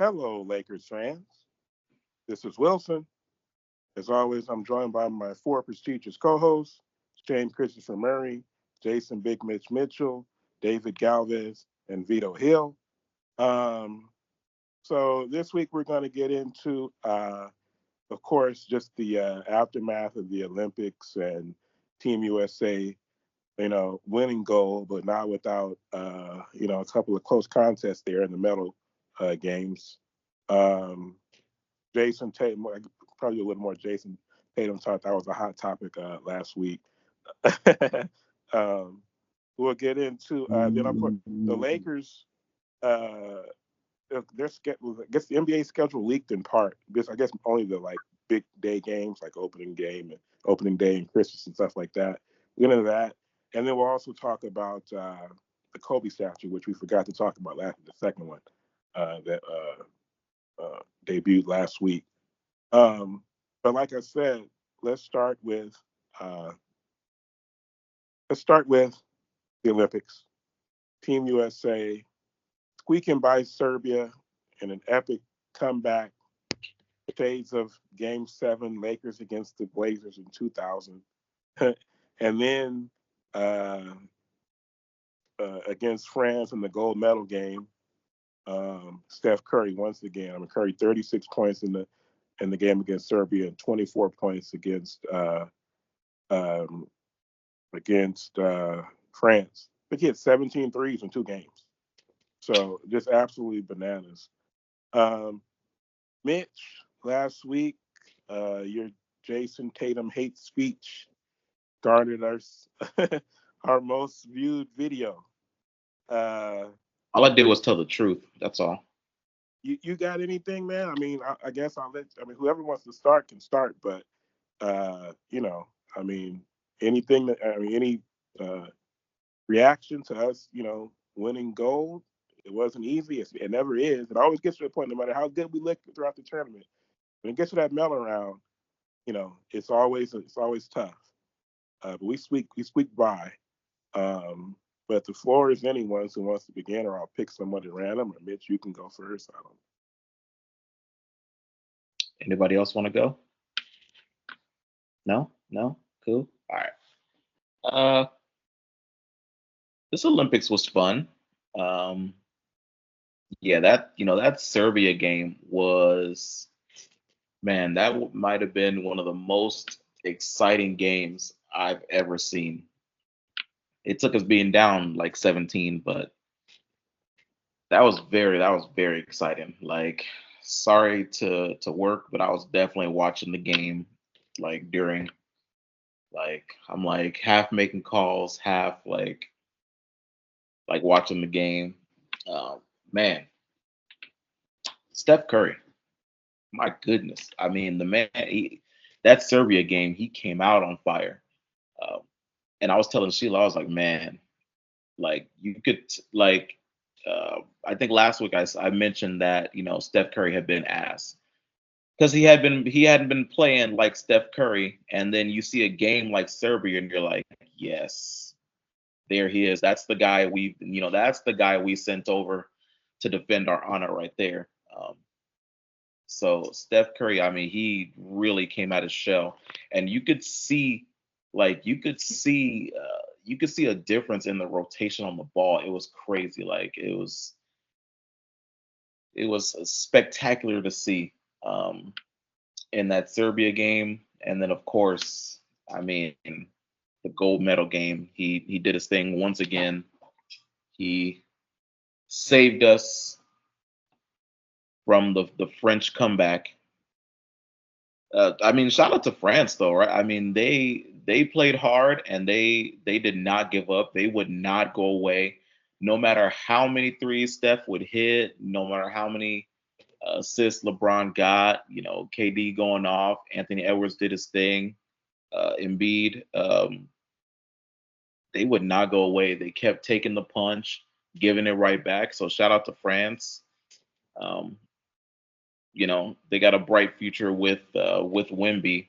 Hello, Lakers fans. This is Wilson. As always, I'm joined by my four prestigious co-hosts, James Christopher Murray, Jason Big Mitch Mitchell, David Galvez, and Vito Hill. Um, so this week we're going to get into, of course, just the aftermath of the Olympics and Team USA, winning gold, but not without, a couple of close contests there in the medal games. Um, Jason Tatum, probably a little more Jason Tatum talk. That was a hot topic last week. um, we'll get into then of course the Lakers. Uh, their schedule, I guess the NBA schedule leaked in part. This, I guess, only the like big day games like opening day and Christmas and stuff like that. We'll get into that, and then we'll also talk about the Kobe statue, which we forgot to talk about last, the second one that debuted last week. Um, but like I said, let's start with uh, let's start with the Olympics. Team USA squeaking by Serbia in an epic comeback, shades of Game Seven, Lakers against the Blazers in 2000, and then uh, against France in the gold medal game. Steph Curry once again. Curry 36 points in the game against Serbia and 24 points um, against France. But he had 17 threes in two games. So just absolutely bananas. Um, Mitch, last week, your Jason Tatum hate speech garnered our most viewed video. Uh, All I did was tell the truth. That's all. you got anything, man? I guess whoever wants to start can start, but I mean, anything that any uh, reaction to us, winning gold. It wasn't easy. It never is. It always gets to a point, no matter how good we look throughout the tournament. When it gets to that medal round, it's always tough. But we squeak by. Um, but the floor is anyone's who wants to begin, or I'll pick someone at random. Or Mitch, you can go first. I don't. Anybody else want to go? No? No? Cool. All right. Uh, this Olympics was fun. Um, yeah, that Serbia game was, man, that might have been one of the most exciting games I've ever seen. It took us being down like 17, but that was very exciting. Like, sorry to work, but I was definitely watching the game like during, like, I'm like half making calls, half like watching the game. Um, Man, Steph Curry, my goodness. I mean, the man, that Serbia game, he came out on fire. Um, and I was telling Sheila, I was like, man, like you could like, I think last week I mentioned that Steph Curry had been asked because he hadn't been playing like Steph Curry, and then you see a game like Serbia, and you're like, yes, there he is. That's the guy we sent over to defend our honor right there. So Steph Curry, I mean, he really came out his shell, and you could see a difference in the rotation on the ball. It was crazy. Like it was spectacular to see in that Serbia game, and then of course, I mean, the gold medal game. He did his thing once again. He saved us from the French comeback. I mean, shout out to France though, right? I mean, they played hard and they did not give up. They would not go away, no matter how many threes Steph would hit, no matter how many assists LeBron got. KD going off, Anthony Edwards did his thing, Embiid. They would not go away. They kept taking the punch, giving it right back. So shout out to France. Um, they got a bright future with Wimby.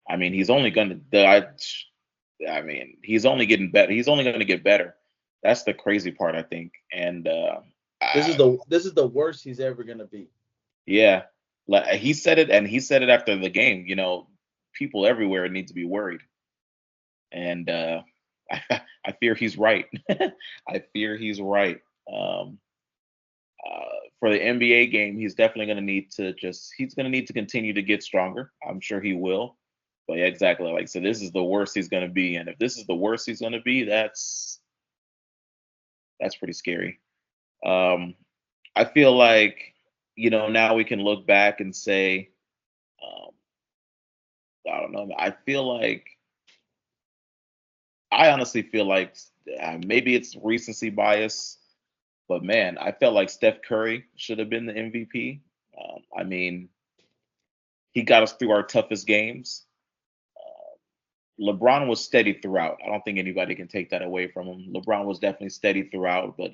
I mean, he's only gonna. I mean, he's only getting better. He's only going to get better. That's the crazy part, I think. And Uh, This is the worst he's ever gonna be. yeah, like he said it, and he said it after the game. People everywhere need to be worried, and I fear he's right. I fear he's right. Um, for the NBA game, he's definitely going to need to he's going to need to continue to get stronger. I'm sure he will. But yeah, exactly. Like, so this is the worst he's going to be. And if this is the worst he's going to be, that's pretty scary. Um, I feel like, now we can look back and say, um, I don't know. I honestly feel like maybe it's recency bias, but man, I felt like Steph Curry should have been the MVP. I mean, he got us through our toughest games. LeBron was steady throughout. I don't think anybody can take that away from him. LeBron was definitely steady throughout, but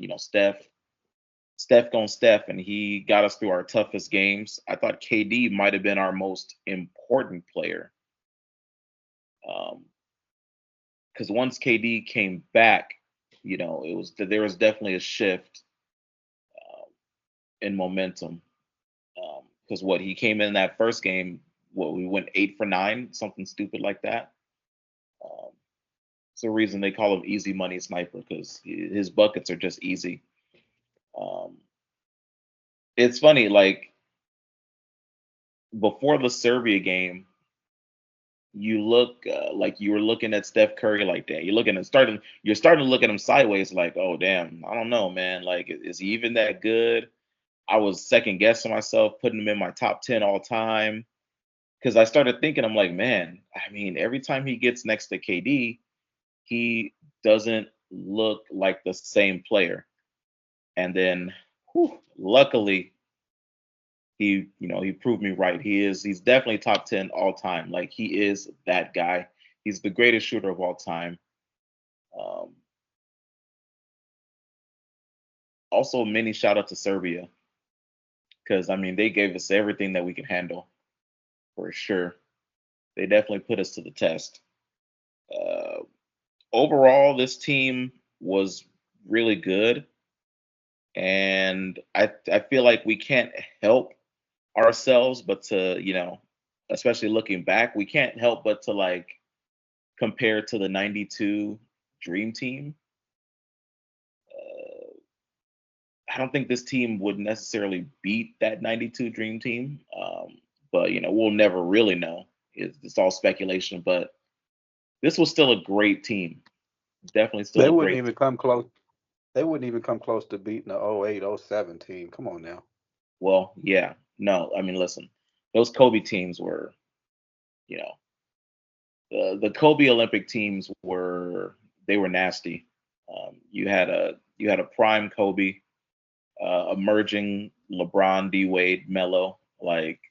Steph gonna Steph, and he got us through our toughest games. I thought KD might have been our most important player, because once KD came back, there was definitely a shift in momentum. Because what he came in that first game, we went 8 for 9, something stupid like that. Um, it's the reason they call him Easy Money Sniper, because his buckets are just easy. Um, it's funny, like before the Serbia game, you look like you were looking at Steph Curry like that. You're starting to look at him sideways, like, oh damn, I don't know, man. Like, is he even that good? I was second guessing myself, putting him in my top 10 all time. Because I started thinking, I'm like, man, I mean, every time he gets next to KD, he doesn't look like the same player. And then, luckily, he proved me right. He's definitely top 10 all time. Like, he is that guy. He's the greatest shooter of all time. Um, Also, mini shout out to Serbia, because I mean they gave us everything that we can handle for sure. They definitely put us to the test. Uh, Overall, this team was really good, and I feel like we can't help ourselves but to especially looking back, we can't help but to like compare to the '92 Dream Team. Uh, I don't think this team would necessarily beat that '92 Dream Team, but we'll never really know. It's all speculation, but this was still a great team. Definitely still They a wouldn't great even come close. They wouldn't even come close to beating the '08, '07 team. Come on now. Well, yeah. No, I mean, listen, those Kobe teams were, you know, the Kobe Olympic teams they were nasty. You had a prime Kobe, emerging LeBron, D Wade, Melo. Like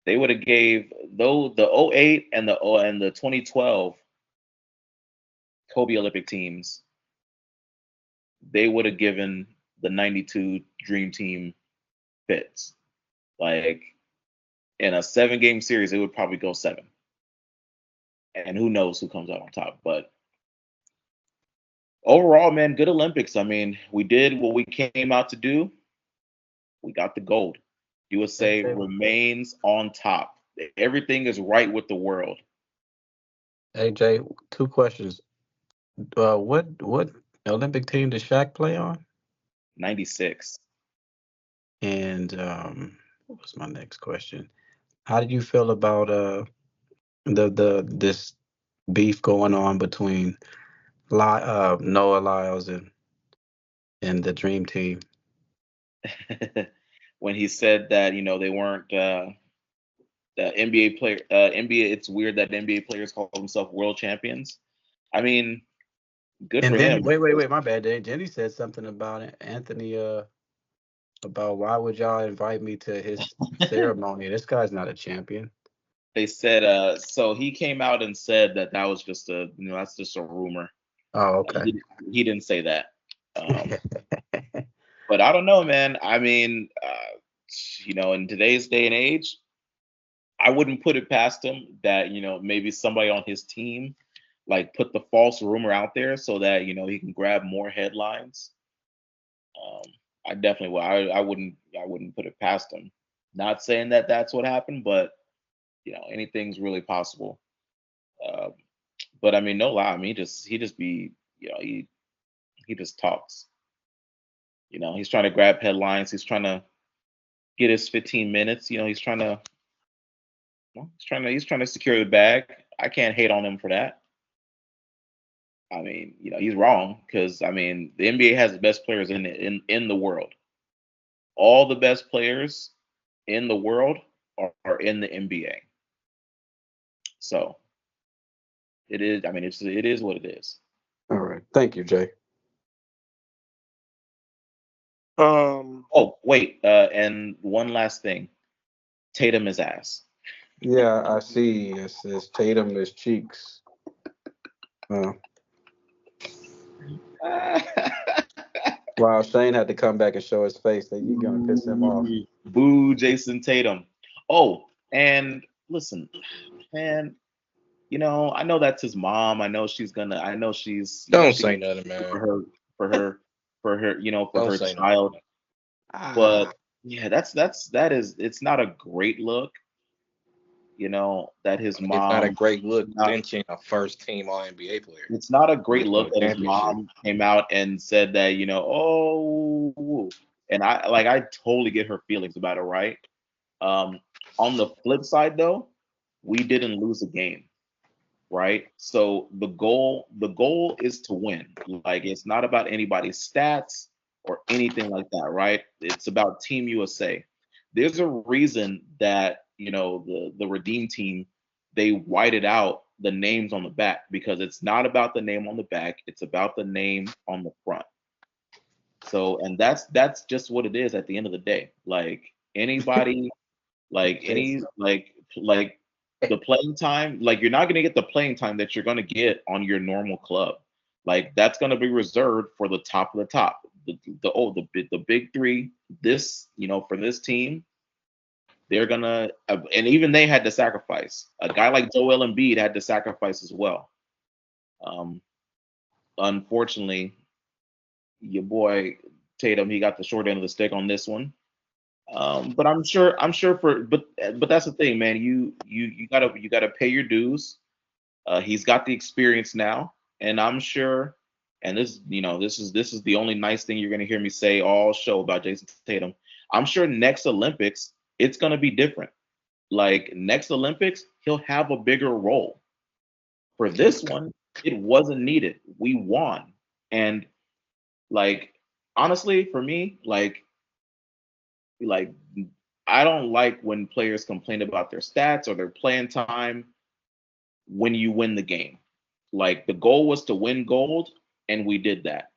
they would have gave though the '08 and the 2012 Kobe Olympic teams, they would have given the '92 Dream Team fits. Like in a 7-game series, it would probably go 7. And who knows who comes out on top. But overall, man, good Olympics. I mean, we did what we came out to do. We got the gold. USA AJ, remains on top. Everything is right with the world. AJ, two questions. What Olympic team did Shaq play on? 96. And what was my next question? How did you feel about the this beef going on between Noah Lyles and the Dream Team? When he said that, they weren't the NBA player, NBA, it's weird that NBA players call themselves world champions. I mean, good And for then him. wait, my bad, Dave. Jenny said something about it. Anthony, about why would y'all invite me to his ceremony? This guy's not a champion. They said, so he came out and said that was just that's just a rumor. Oh, He okay. didn't, he didn't say that. But I don't know, man. I mean, in today's day and age, I wouldn't put it past him that, maybe somebody on his team like put the false rumor out there so that, he can grab more headlines. I definitely will. I wouldn't put it past him. Not saying that that's what happened, but anything's really possible. Uh, but I mean, no lie. I mean, he just be he just talks. He's trying to grab headlines. He's trying to get his 15 minutes. He's trying to secure the bag. I can't hate on him for that. I mean, he's wrong because I mean, the NBA has the best players in the world. All the best players in the world are in the NBA. So it is. I mean, it is what it is. All right. Thank you, Jay. Oh wait, and one last thing. Tatum is ass. Yeah, I see. It says Tatum is cheeks. Wow, Shane had to come back and show his face that you're gonna piss him off. Boo, Jason Tatum. Oh, and listen, man. I know that's his mom. I know she's. Don't say nothing, man. For her, for Don't her say child. nothing. But yeah, that is. It's not a great look. That his mom. It's not a great look benching a first-team All-NBA player. It's not a great Which look won a that his mom came out and said that oh, and I totally get her feelings about it, right? On the flip side, though, we didn't lose a game, right? So the goal is to win. Like it's not about anybody's stats or anything like that, right? It's about Team USA. There's a reason that the Redeem team, they whited out the names on the back because it's not about the name on the back, it's about the name on the front. So, and that's just what it is at the end of the day. Like anybody, like the playing time, like you're not going to get the playing time that you're going to get on your normal club. Like that's going to be reserved for the top of the top, the big three. This, for this team, they're gonna, and even they had to sacrifice. A guy like Joel Embiid had to sacrifice as well. Unfortunately, your boy Tatum, he got the short end of the stick on this one. But I'm sure but that's the thing, man. You gotta pay your dues. He's got the experience now, and I'm sure. And this is the only nice thing you're gonna hear me say all show about Jason Tatum. I'm sure next Olympics it's gonna be different. Like next Olympics, he'll have a bigger role. For this one, it wasn't needed. We won, and like honestly, for me, like I don't like when players complain about their stats or their playing time when you win the game. Like the goal was to win gold, and we did that.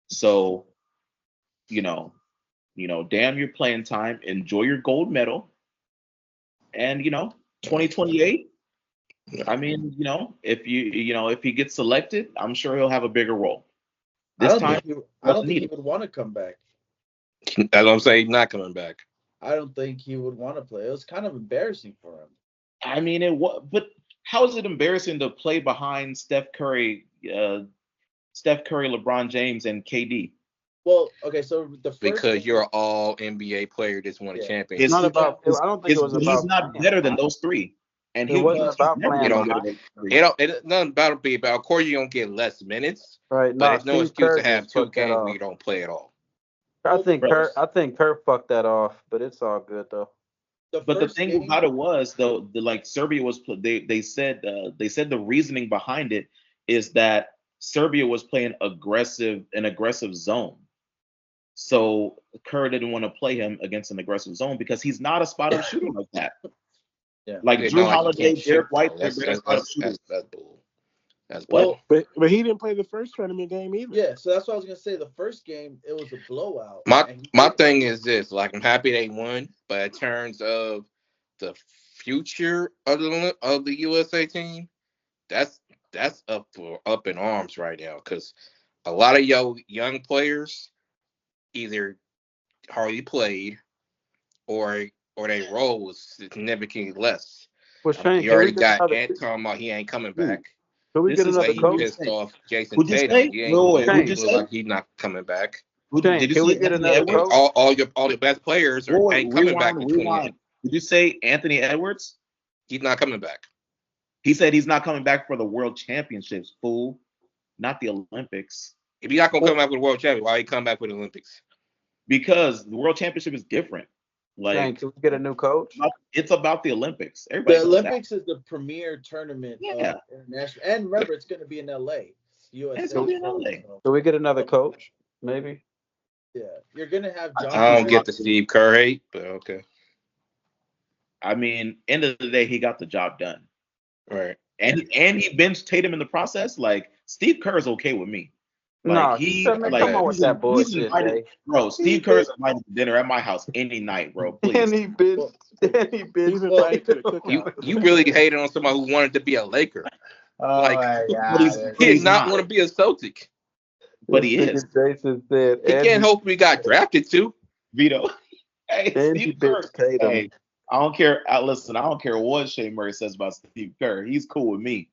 So, you know, damn your playing time, enjoy your gold medal, and 2028. I mean, if he gets selected, I'm sure he'll have a bigger role. This time, I don't think he would want to come back. That's what I'm saying. He's not coming back. I don't think he would want to play. It was kind of embarrassing for him. I mean, but how is it embarrassing to play behind Steph Curry, LeBron James, and KD? Well, okay, so because you're an all NBA player that's won a championship. It's not about. I don't think it was about. He's not better than those three, and it wasn't about playing. It's nothing about it. About of course you don't get less minutes, right? But it's no excuse to have 2 games where you don't play at all. I think Kurt fucked that off, but it's all good though. But the thing about it was though, like Serbia was they said the reasoning behind it is that Serbia was playing an aggressive zone. So Kerr didn't want to play him against an aggressive zone because he's not a spot up shooter like that. Yeah. Like Drew Holiday, Derek White, that's bull. That's bull. But he didn't play the first tournament game either. Yeah, so that's what I was gonna say. The first game it was a blowout. My thing is this: like I'm happy they won, but in terms of the future of the USA team, that's up in arms right now because a lot of young players either hardly played or their role was significantly less. Well, Shane, you already got Ant talking about he ain't coming back. Can we get another coach? Pissed off Jason Tatum. He ain't look like he's not coming back. Shane, Did you can we see get Anthony another Edwards? coach? All your best players ain't coming back in 28. Rewind. Did you say Anthony Edwards? He's not coming back. He said he's not coming back for the World Championships, fool, not the Olympics. If he's not gonna come back with the world champion, why he come back with the Olympics? Because the World Championship is different. Shane, Like, can we get a new coach? it's about the Olympics. Everybody The knows that. Olympics is the premier tournament Yeah. of international. And remember, it's going to be in LA. USA. It's gonna be in LA. So, Can we get another coach? Maybe. yeah, you're going to have John. I don't get the Steve Kerr hate, but okay. I mean, end of the day, he got the job done, Right. and he benched Tatum in the process. Like, Steve Kerr is okay with me. Like, No, he come on with that he's bullshit, invited, Jay. bro. Steve Kerr is invited to dinner at my house any night, bro. Please. And he been He's invited to the cookout. You really hated on somebody who wanted to be a Laker. Oh Like, my But he's- God. He he's did not not. want to be a Celtic. But he This is. nigga Jason said, He can't hope we got drafted to. Vito. Hey, And he Steve Kerr. benched Tatum. Hey, I don't care. Listen, I don't care what Shane Murray says about Steve Kerr. He's cool with me.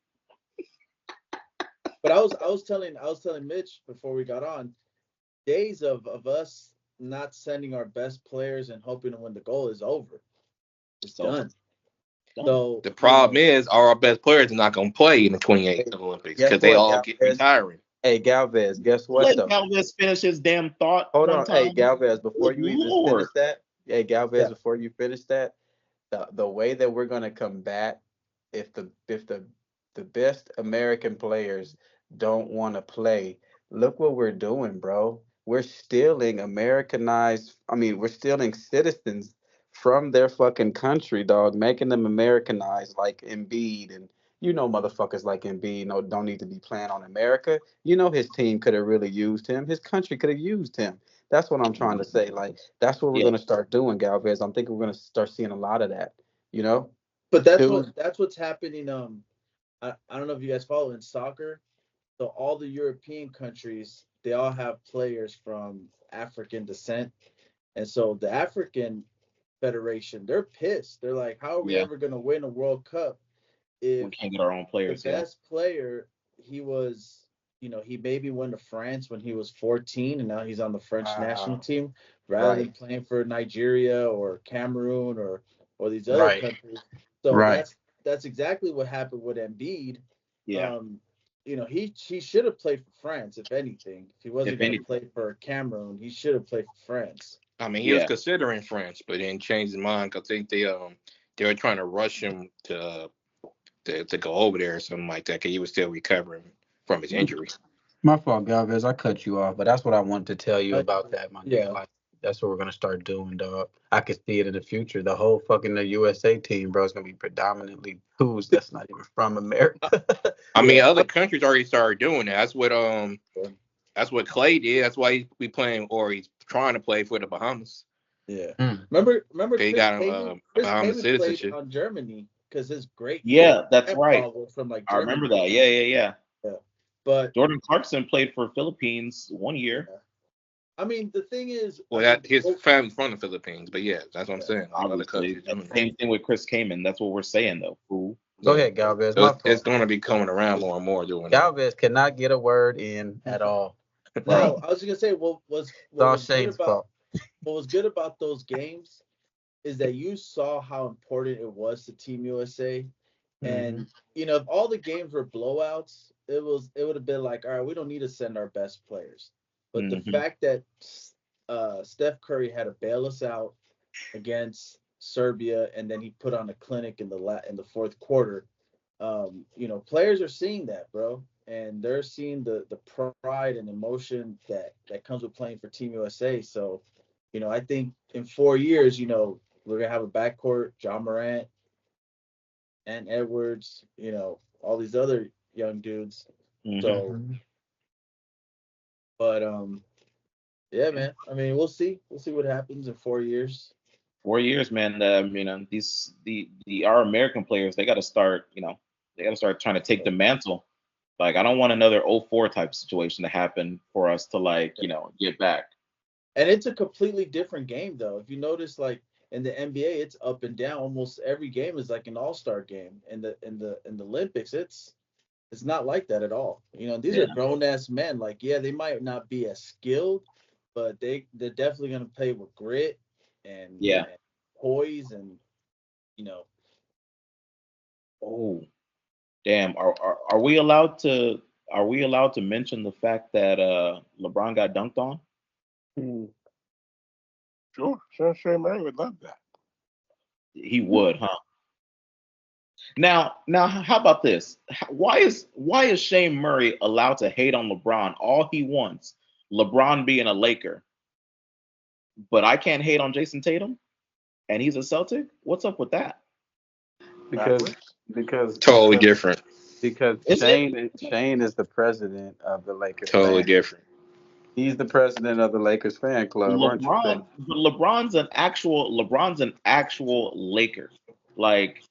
But I was telling Mitch before we got on, days of us not sending our best players and hoping to win the goal is over. It's done. So The problem is our best players are not going to play in the 28 Olympics Guess because they what, all Gal- get retiring. Hey, Galvez, guess what, Let though? Galvez finish his damn thought. Hold one on. time. Hey, Galvez, before Good you even Lord. finish that, Yeah. before you finish that, the way that we're gonna combat if the best American players don't want to play, look what we're doing, bro. We're stealing we're stealing citizens from their fucking country, dog, making them Americanized like Embiid and motherfuckers like Embiid don't need to be playing on America. His team could have really used him. His country could have used him. That's what I'm trying to say. Like, that's what we're Yeah. gonna start doing, Galvez. I'm thinking we're gonna start seeing a lot of that. But that's Dude. what's happening. I don't know if you guys follow in soccer. So all the European countries, they all have players from African descent, and so the African Federation, they're pissed. They're like, how are we Yeah. ever going to win a World Cup We if can't get our own the players. Yeah. best player, he was, he maybe went to France when he was 14, and now he's on the French national team rather than playing for Nigeria or Cameroon or these other Right. countries. So Right. that's exactly what happened with Embiid. Yeah. He should have played for France, if anything. If he wasn't If going to anything. play for Cameroon, he should have played for France. I mean, he was Yeah. considering French, but then changed his mind because I think they were trying to rush him to go over there or something like that because he was still recovering from his injury. My fault, Galvez. I cut you off, but that's what I wanted to tell you But- about that, my yeah. nigga. Like, that's what we're gonna start doing, dog. I could see it in the future. The whole the USA team, bro, is gonna be predominantly who's that's not even from America. I mean, other countries already started doing that. That's what Clay did. That's why he's playing, or he's trying to play for the Bahamas. Yeah. Mm. Remember He Chris got Kaman? Bahamas Played citizenship. on Germany because his great Yeah, that's grandpa right. was from like I Germany. remember that. Yeah. But Jordan Clarkson played for Philippines 1 year. I mean, the thing is, Well, his family's from the Philippines, but yeah, that's what I'm saying. Like other Obviously, countries doing that's the that. same thing with Chris Kaman. That's what we're saying, though. Fool. Go Yeah. ahead, Galvez. So My it's fault. going to be coming around more and more doing that. Galvez cannot get a word in at all. no, I was just gonna say what It's all was good Shane's fault. what was good about those games is that you saw how important it was to Team USA. And if all the games were blowouts, it would have been like, all right, we don't need to send our best players. But the fact that Steph Curry had to bail us out against Serbia, and then he put on a clinic in the fourth quarter, players are seeing that, bro, and they're seeing the pride and emotion that comes with playing for Team USA. So, I think in 4 years, we're gonna have a backcourt, John Morant and Edwards, all these other young dudes. So, but yeah, man. I mean, we'll see. We'll see what happens in 4 years. 4 years, man. Our American players, they got to start. They got to start trying to take the mantle. Like, I don't want another 04 type situation to happen for us to get back. And it's a completely different game, though. If you notice, like in the NBA, it's up and down. Almost every game is like an all-star game. In the Olympics, it's not like that at all. These are grown ass men. Like, yeah, they might not be as skilled, but they're definitely gonna play with grit and, Yeah. and poise and you know. Oh, damn. Are we allowed to mention the fact that LeBron got dunked on? Sure. Shane Murray would love that. He would, huh? Now, how about this? Why is Shane Murray allowed to hate on LeBron all he wants? LeBron being a Laker, but I can't hate on Jason Tatum, and he's a Celtic. What's up with that? because Totally different. because Is it Shane is the president of the Lakers Totally fan. different. He's the president of the Lakers fan club, aren't you, LeBron? Shane? But LeBron's an actual Laker. Like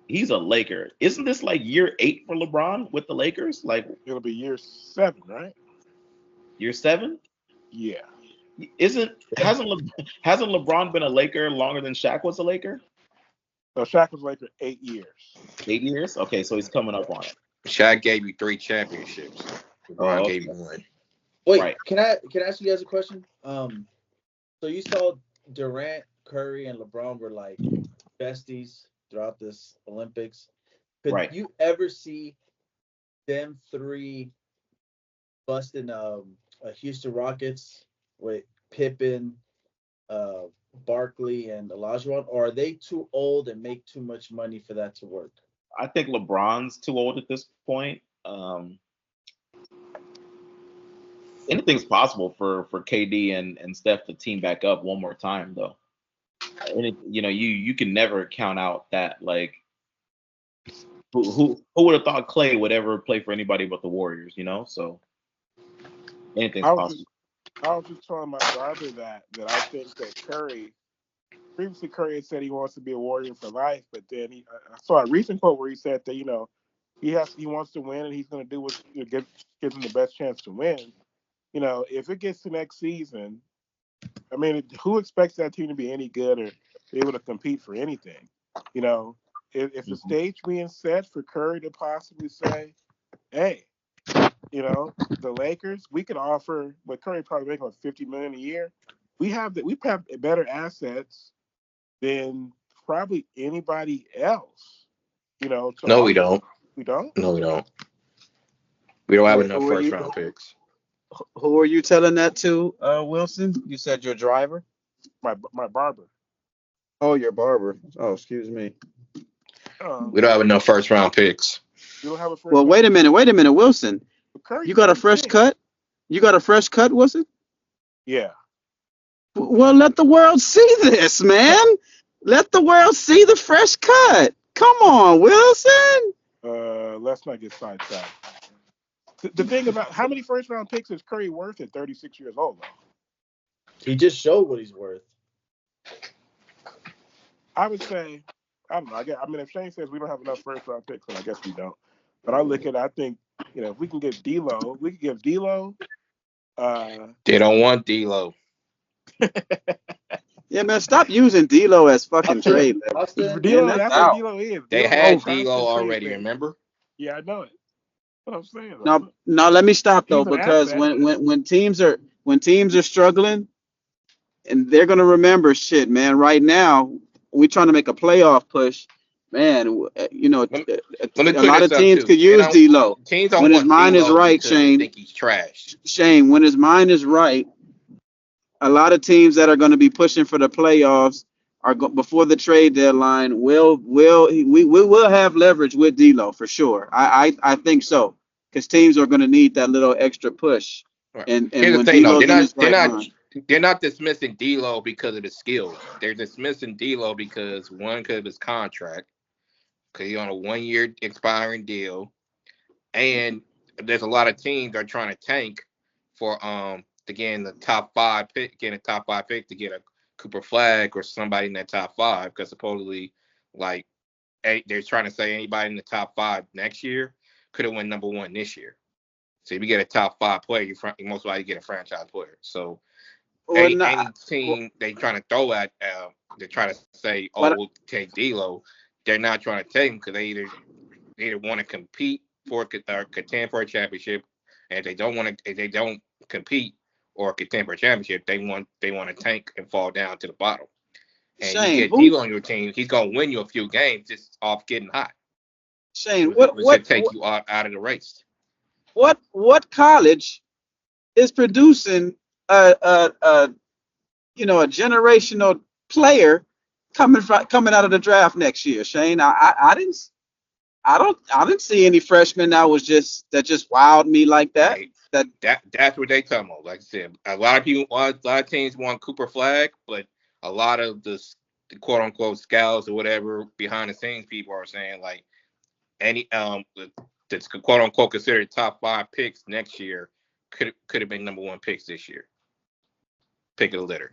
he's a Laker. Isn't this like year 8 for LeBron with the Lakers? Like It'll be year 7, right? year 7? Yeah. Hasn't LeBron been a Laker longer than Shaq was a Laker? So Shaq was Laker 8 years. 8 years? Okay, so he's coming up on it. Shaq gave you 3 championships. LeBron Oh, gave you 1. Wait, Right. can I ask you guys a question? So you saw Durant, Curry, and LeBron were like besties throughout this Olympics. Could Right. you ever see them 3 busting Houston Rockets with Pippen, Barkley, and Olajuwon, or are they too old and make too much money for that to work? I think LeBron's too old at this point. Anything's possible for KD and Steph to team back up one more time, though. You can never count out that. Like, who would have thought Clay would ever play for anybody but the Warriors? So anything's possible. I was just telling my brother that I think that previously Curry had said he wants to be a Warrior for life, but then I saw a recent quote where he said that he wants to win and he's going to do what gives him the best chance to win. If it gets to next season, I mean, who expects that team to be any good or be able to compete for anything? If the stage being set for Curry to possibly say, hey, the Lakers, we could offer what Curry probably making like $50 million a year. We have better assets than probably anybody else. No, we don't. We don't. No, we don't. We don't have Wait, enough who are first you? round picks. Who are you telling that to, Wilson? You said your driver? My barber. Oh, your barber. Oh, excuse me. We don't have enough first round picks. You don't have a first. Well, wait a minute, Wilson. Curry's You got a fresh 36. cut? You got a fresh cut, Wilson? Yeah. Well, let the world see this, man. Let the world see the fresh cut. Come on, Wilson. Let's not get sidetracked. The thing about how many first round picks is Curry worth at 36 years old, though? He just showed what he's worth. I would say, I don't know. If Shane says we don't have enough first round picks, then I guess we don't. But I think, if we can get D'Lo, we could give D'Lo. They don't want D'Lo. Yeah, man, stop using D'Lo as fucking trade. D'Lo, Man, that's out. what D'Lo is. They D'Lo had is constant D'Lo trade already, bait. remember? Yeah, I know it. What I'm saying. Now let me stop though, He's an because asset. when teams are struggling, and they're gonna remember shit, man. Right now, we're trying to make a playoff push, man. Let me A clear lot this of up, teams too. could use D'Lo. Teams don't When his want mind is D'Lo right, because they Shane. think he's trash. Shane, when his mind is right, a lot of teams that are going to be pushing for the playoffs before the trade deadline we will have leverage with D'Lo for sure. I think so, because teams are going to need that little extra push. Right. And Here's the when thing, though. D'Lo's in his right mind. They're not dismissing D'Lo because of his skills. They're dismissing D'Lo because of his contract, because he's on a 1-year expiring deal, and there's a lot of teams that are trying to tank for to get in the top 5 pick, to get a Cooper Flag or somebody in that top 5, because supposedly, like, they're trying to say anybody in the top 5 next year could have won number 1 this year. So if you get a top 5 player, you most likely get a franchise player. So any team they trying to throw at, they're trying to say, we'll take D'Lo. They're not trying to take him because they either want to compete for or contend for a championship, and if they don't compete, or a contender for a championship, they want to tank and fall down to the bottom. And you Shane, get D'Lo on your team, he's gonna win you a few games just off getting hot. Shane, Which should take you out of the race. what college is producing a a generational player coming out of the draft next year, Shane? I didn't see any freshmen that just wowed me like that. Hey, that's what they talking about. Like I said, a lot of teams want Cooper Flag, but a lot of the quote unquote scouts or whatever behind the scenes people are saying like any that's quote unquote considered top 5 picks next year could have been number 1 picks this year. Pick of the litter.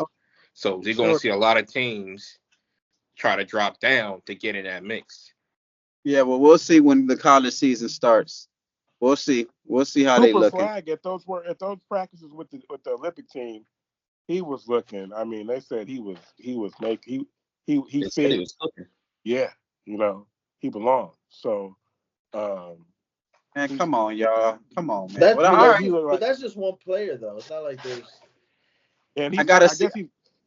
So you're going to see a lot of teams try to drop down to get in that mix. Yeah, well, we'll see when the college season starts. We'll see. We'll see how they Cooper looking. Flag at those practices with the Olympic team, he was looking. I mean, they said he was fit. Said he was cooking. Yeah, he belonged. So, Man, come on, y'all. Come on, man. But that's just one player, though. It's not like there's. And I guess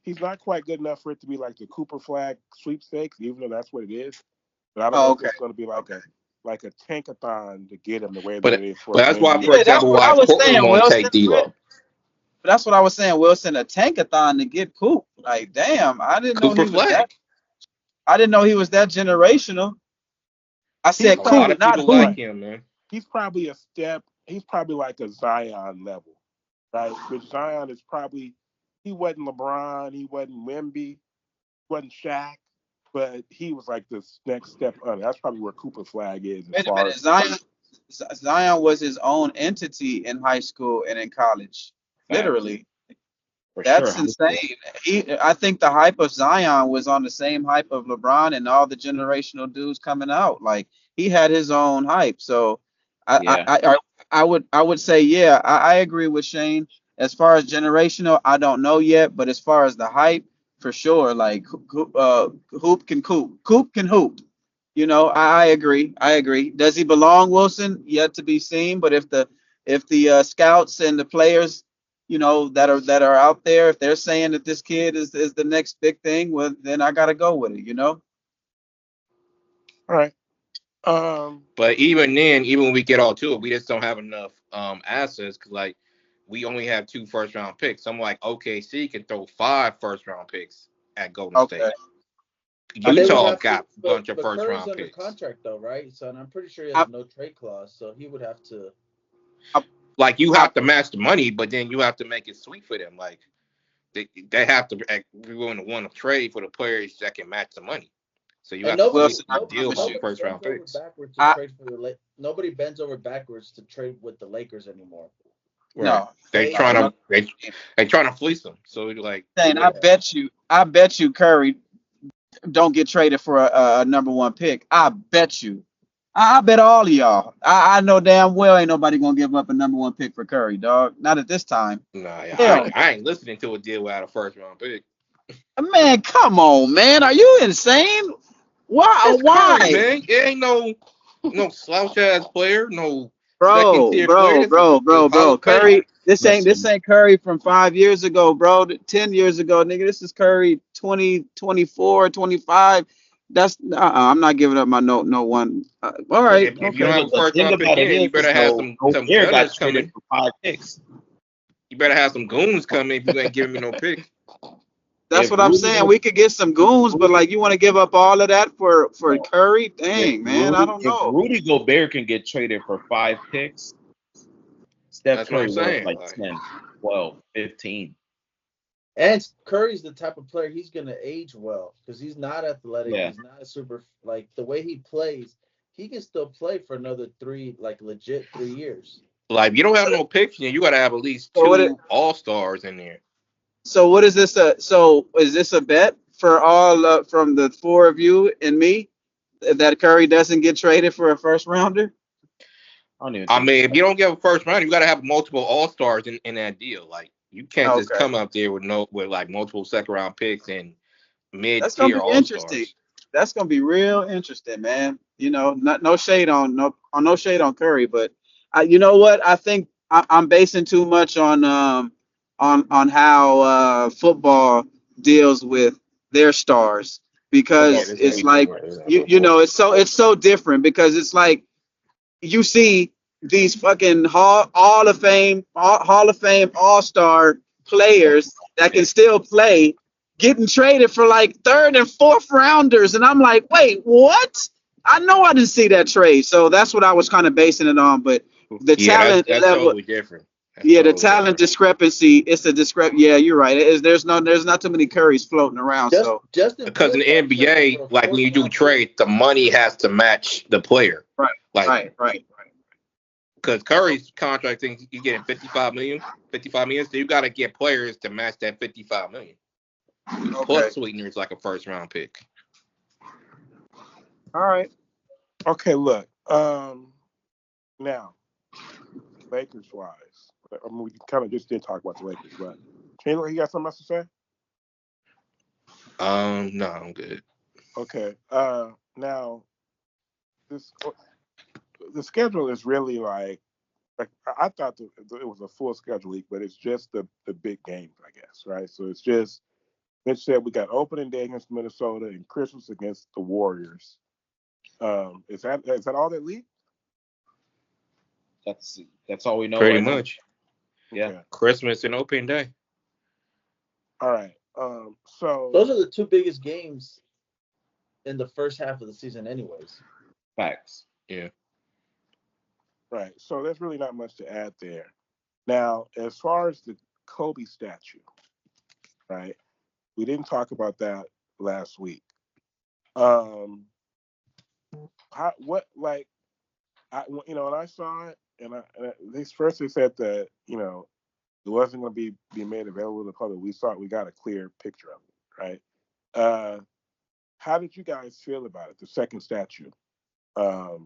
he's not quite good enough for it to be like the Cooper Flag sweepstakes, even though that's what it is. But I don't know if it's going to be like a tankathon to get him the way that it is for. But that's why, for example, why Portland won't take D'Lo. But that's what I was saying, Wilson. A tankathon to get Coop. Like, damn, I didn't know he was that. I didn't know he was that generational. I said Coop, not Hoop. Like him, man. He's probably a step. He's probably like a Zion level, right? Which Zion is probably. He wasn't LeBron. He wasn't Wemby. He wasn't Shaq. But he was like this next step under. That's probably where Cooper Flag is. Wait a minute. Zion was his own entity in high school and in college. Literally. That's insane. I think the hype of Zion was on the same hype of LeBron and all the generational dudes coming out. Like, he had his own hype. So I would say, yeah, I agree with Shane. As far as generational, I don't know yet. But as far as the hype, for sure, like Hoop can Coop. Coop can hoop. I agree. Does he belong, Wilson? Yet to be seen. But if the scouts and the players, that are out there, if they're saying that this kid is the next big thing, well, then I gotta go with it. All right. But even then, even when we get all to it, we just don't have enough assets because like. We only have 2 first-round picks. I'm like, OKC can throw 5 first-round picks at Golden State. Utah got a bunch of first-round picks. Under contract though, right? So I'm pretty sure he has no trade clause, so he would have to. Like you have to match the money, but then you have to make it sweet for them. Like they have to be willing to want to trade for the players that can match the money. So you have to deal with first-round picks. Nobody bends over backwards to trade with the Lakers anymore. Right. No, they trying to fleece them. So like, Dang, I bet you Curry don't get traded for a number 1 pick. I bet you. I bet all of y'all. I know damn well ain't nobody gonna give up a number 1 pick for Curry, dog. Not at this time. Nah, I ain't listening to a deal without a first-round pick. Man, come on, man. Are you insane? Why? Curry, man? It ain't no slouch ass player. No. Bro. Curry, this ain't Curry from 5 years ago, bro. 10 years ago, nigga. This is Curry 2024, 25. That's I'm not giving up my no one. All right. If you don't have a first round pick, you better have some gunners coming for 5 picks. You better have some goons coming if you ain't giving me no pick. That's what I'm saying. We could get some goons, but like you want to give up all of that for Curry? Dang, man, I don't know. If Rudy Gobert can get traded for 5 picks, Steph Curry was like 10, 12, 15. And Curry's the type of player he's gonna age well because he's not athletic. Yeah. He's not a super like the way he plays. He can still play for another 3 years. Like if you don't have no picks, you gotta have at least 2 all-stars in there. So what is this? So is this a bet for all from the 4 of you and me that Curry doesn't get traded for a first rounder? I mean, if you don't get a first rounder, you got to have multiple all-stars in that deal. Like you can't just come up there with like multiple second-round picks and mid-tier all-stars. That's gonna be real interesting, man. No shade on Curry, but you know what? I think I'm basing too much on on how football deals with their stars Yeah, because this it's ain't like it's so different because it's like you see these fucking Hall of Fame All Star players that can still play getting traded for like third and fourth rounders, and I'm like, wait, what? I know I didn't see that trade, so that's what I was kind of basing it on. But the Yeah, talent that's level, totally different. That's yeah, the totally talent different. discrepancy. It's a Yeah, you're right. There's not too many Currys floating around. So Justin Because in the Fields got traded NBA, for a like when you do fourth-round pick. trade, the money has to match the player. right. Because Curry's contract thing, you getting 55 million, so you got to get players to match that 55 million. Okay. Plus sweeteners like a first round pick. All right. Okay, look. Now, Lakers wise, I mean, we kind of just did talk about the Lakers, but Chandler, you got something else to say? No, I'm good. Okay. Now, the schedule is really like I thought it was a full schedule week, but it's just the big games, I guess, right? So it's just Mitch said we got opening day against Minnesota and Christmas against the Warriors. Is that all that leaked? That's all we know. Pretty right now. much. Yeah. Okay. Christmas and opening day. All right. So Those are the two biggest games in the first half of the season, anyways. Facts. Yeah. right. So there's really not much to add there. Now, as far as the Kobe statue, right? We didn't talk about that last week. When I saw it, they said that it wasn't going to be made available to the public. We got a clear picture of it, right? How did you guys feel about it? The second statue. I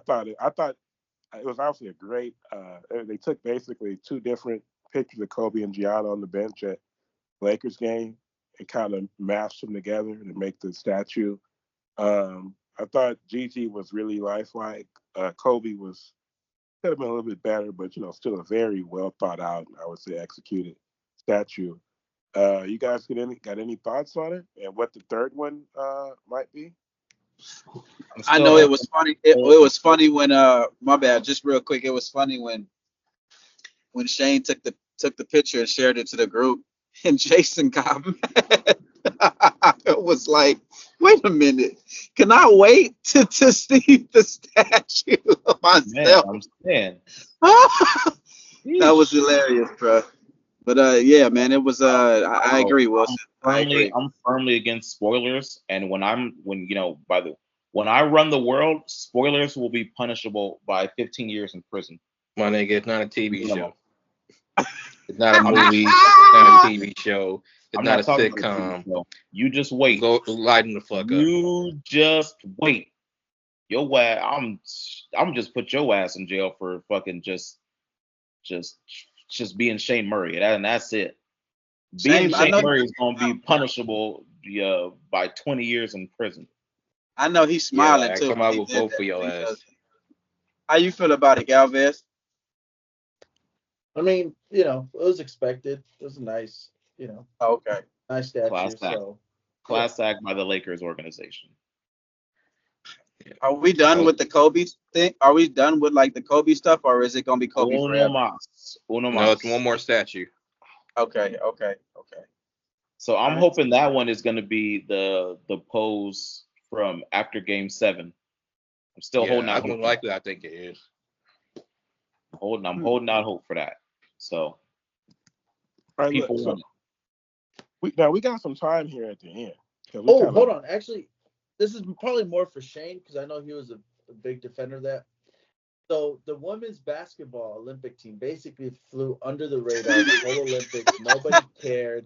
thought it was obviously a great. They took basically two different pictures of Kobe and Gianna on the bench at Lakers game and kind of mashed them together to make the statue. I thought Gigi was really lifelike. Kobe could have been a little bit better, but still a very well thought out, I would say, executed statue. You guys got any thoughts on it and what the third one might be? I know it was funny. It was funny when my bad. Just real quick, it was funny when Shane took the picture and shared it to the group, and Jason got mad. It was like, wait a minute, can I wait to see the statue of myself? Man, I'm saying. That was hilarious, bro. But yeah, man, it was. I agree, Wilson. I'm firmly against spoilers, and when I run the world, spoilers will be punishable by 15 years in prison. My nigga, it's not a TV show. It's not a movie. It's not a TV show. It's not a sitcom. You just wait. Go lighten the fuck up. You just wait. Your ass. I'm just put your ass in jail for fucking just being Shane Murray, and that's it. Being Shane Murray is gonna be punishable by 20 years in prison. I know he's smiling too. Come out with vote for your ass. How you feel about it, Galvez? I mean, it was expected. It was nice, Okay. nice statue. Class act by the Lakers organization. Are we done with the Kobe thing? Are we done with like the Kobe stuff, or is it gonna be Kobe forever? No, it's one more statue. Okay. So I'm hoping that one is gonna be the pose from after Game 7. I'm still holding out. More likely, I think it is. I'm holding out hope for that. So people want it. We got some time here at the end. Hold on. Actually, this is probably more for Shane because I know he was a big defender of that. So the women's basketball Olympic team basically flew under the radar the whole Olympics. Nobody cared.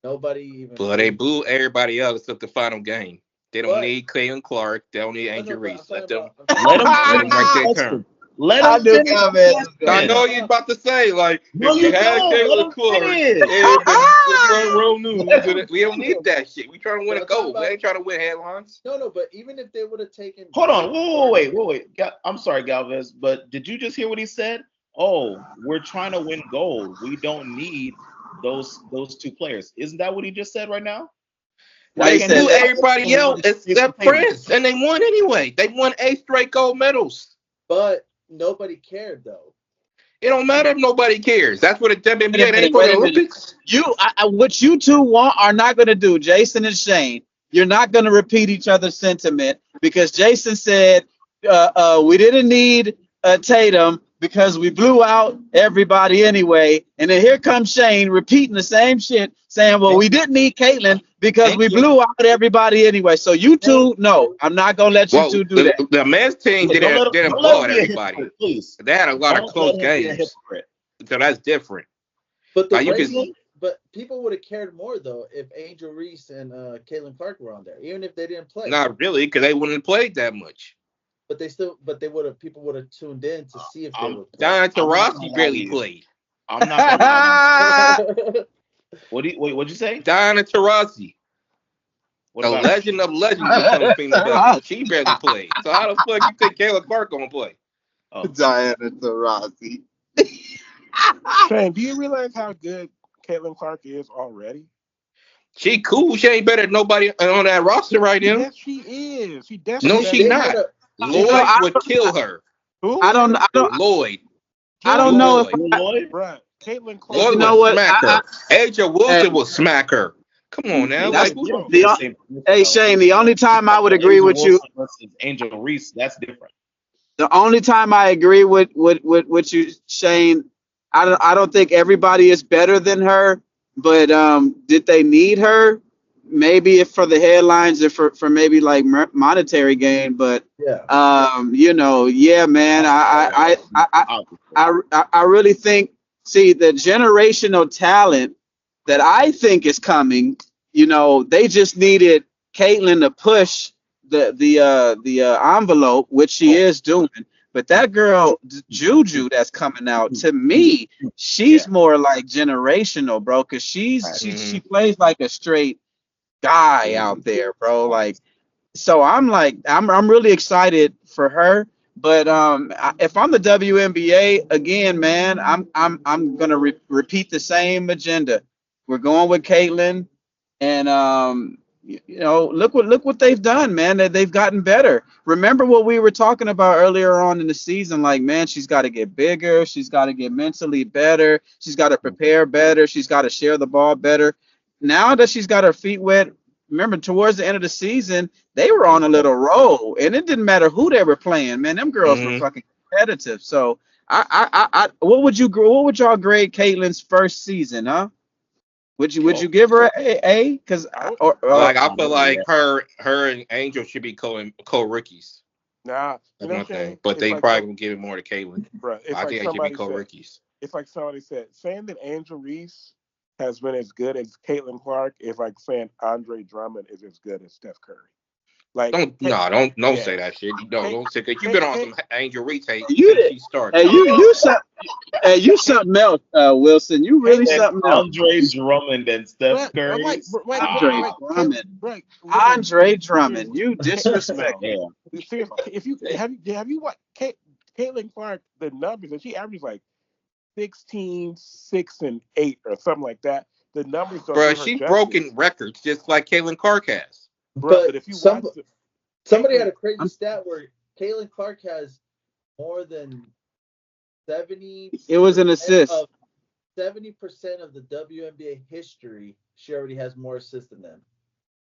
Nobody even. But they blew everybody else except the final game. They don't need Clayton Clark. They don't need Angel Reese. Let them make their turn. Let him finish. I know you're about to say, like, if you had Clayton Clark, real news. We don't need that shit. We trying to win a gold. We ain't trying to win headlines. No, but even if they would have taken. Hold on. Wait. I'm sorry, Galvez, but did you just hear what he said? oh, we're trying to win gold. We don't need those two players. Isn't that what he just said right now? Why They can't blew he say everybody else except Tatum? Prince, and they won anyway. They won 8 straight gold medals. But nobody cared though. It don't matter if nobody cares. That's what the WNBA. They ain't for Wait the a minute. Olympics. What you two are not going to do, Jason and Shane. You're not going to repeat each other's sentiment because Jason said we didn't need Tatum because we blew out everybody anyway. And then here comes Shane repeating the same shit, saying, well, we didn't need Caitlin because we blew out everybody anyway. So you two, no, I'm not going to let you Well, two do that. the men's team didn't Don't blow let out him be a everybody. hypocrite, please. They had a lot of Don't close let him be a games, hypocrite. so that's different. But the Like, you can- ratings, but people would have cared more though if Angel Reese and Caitlin Clark were on there, even if they didn't play. Not really, because they wouldn't have played that much. But they would have. People would have tuned in to see if they I'm- were. Diana I'm not Taurasi gonna lie barely to you. played. I'm not gonna lie. playing. What'd you say? Diana Taurasi, What a about legend of legends when it comes to female basketball, she barely played. So how the fuck you think Kayla Clark gonna play? Oh, Diana Taurasi. Shane, do you realize how good Caitlin Clark is already? She cool. She ain't better than nobody on that roster right now. Yes, she is. She definitely. No, she They not. had a- Lloyd would kill her. Who? I don't Lloyd. I don't know if Lloyd? Bruh, Caitlin Clark. Lloyd You know would what? smack her. Asia Wilson will smack her. Come on now. That's Like, You don't the- get the same person, Hey though. Shane, the only time I would agree Angel with you, Wilson versus Angel Reese, that's different. the only time I agree with you, Shane, I don't think everybody is better than her, but did they need her? Maybe if for the headlines or for maybe like monetary gain, but yeah. yeah, man, I really think the generational talent that I think is coming. They just needed Caitlin to push the envelope, which she is doing. But that girl Juju that's coming out, to me, she's more like generational, bro, because she plays like a straight guy out there, bro. Like, so I'm really excited for her. But if I'm the WNBA again, man, I'm gonna repeat the same agenda. We're going with Caitlin, and look what they've done, man. They've gotten better. Remember what we were talking about earlier on in the season? Like, man, she's got to get bigger. She's got to get mentally better. She's got to prepare better. She's got to share the ball better. Now that she's got her feet wet, remember towards the end of the season, they were on a little roll, and it didn't matter who they were playing. Man, them girls were fucking competitive. So, what would y'all grade Caitlin's first season, huh? Would you give her a? Because I feel like her and Angel should be co-rookies. Nah, That's my thing. But they probably gonna give it more to Caitlin. Bruh, I think they should be co-rookies. It's like somebody said, saying that Angel Reese has been as good as Caitlin Clark is like saying Andre Drummond is as good as Steph Curry. Like, Don't say that shit. Don't say because you've been on some Angel Reese hate since she started. You something else, Wilson. You really something else. Andre Drummond and Steph Curry. Andre Drummond. You disrespect him. Seriously, if you have you watched Caitlin Clark, the numbers that she averages like 16, 6, and 8 or something like that. The numbers don't. Bro, she's broken records just like Caitlin Clark has. But if you somebody had a crazy stat where Caitlin Clark has more than 70. It was an assist. 70% of the WNBA history, she already has more assists than them.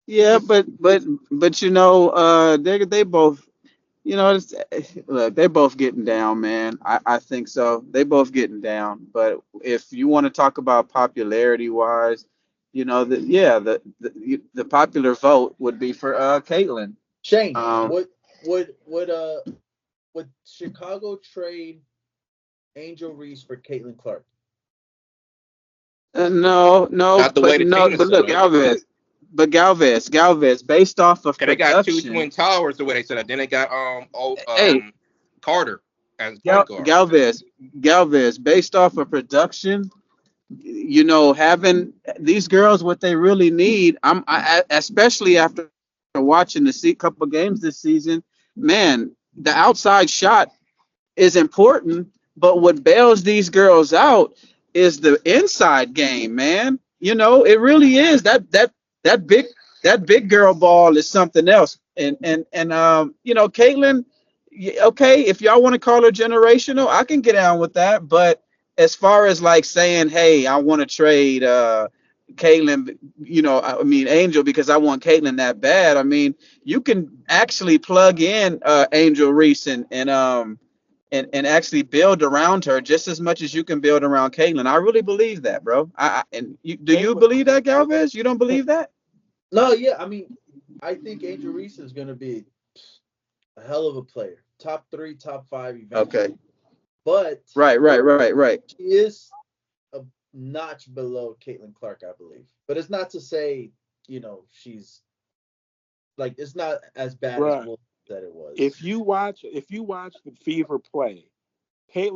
Yeah, but they both, look, they're both getting down, man. I think so. They both getting down. But if you want to talk about popularity wise, the popular vote would be for Caitlin. Shane, would Chicago trade Angel Reese for Caitlin Clark? No, Not the way the team is but look, Galvez, based off of they got two twin towers the way they said that. Then they got Carter as point guard. Galvez, based off of production, having these girls what they really need. Especially after watching the couple of games this season, man, the outside shot is important, But what bails these girls out is the inside game, man. It really is. That big that big girl ball is something else. And Caitlin, okay, if y'all want to call her generational, I can get down with that. But as far as like saying, hey, I want to trade Caitlin, I mean Angel because I want Caitlin that bad. I mean, you can actually plug in Angel Reese and actually build around her just as much as you can build around Caitlin. I really believe that, bro. Do you believe that, Galvez? You don't believe that? No, yeah, I mean, I think Angel Reese is going to be a hell of a player, top 3, top 5 eventually. Okay. But Right. she is a notch below Caitlin Clark, I believe. But it's not to say, she's like it's not as bad as Right. Wolf said it was. If you watch the Fever play,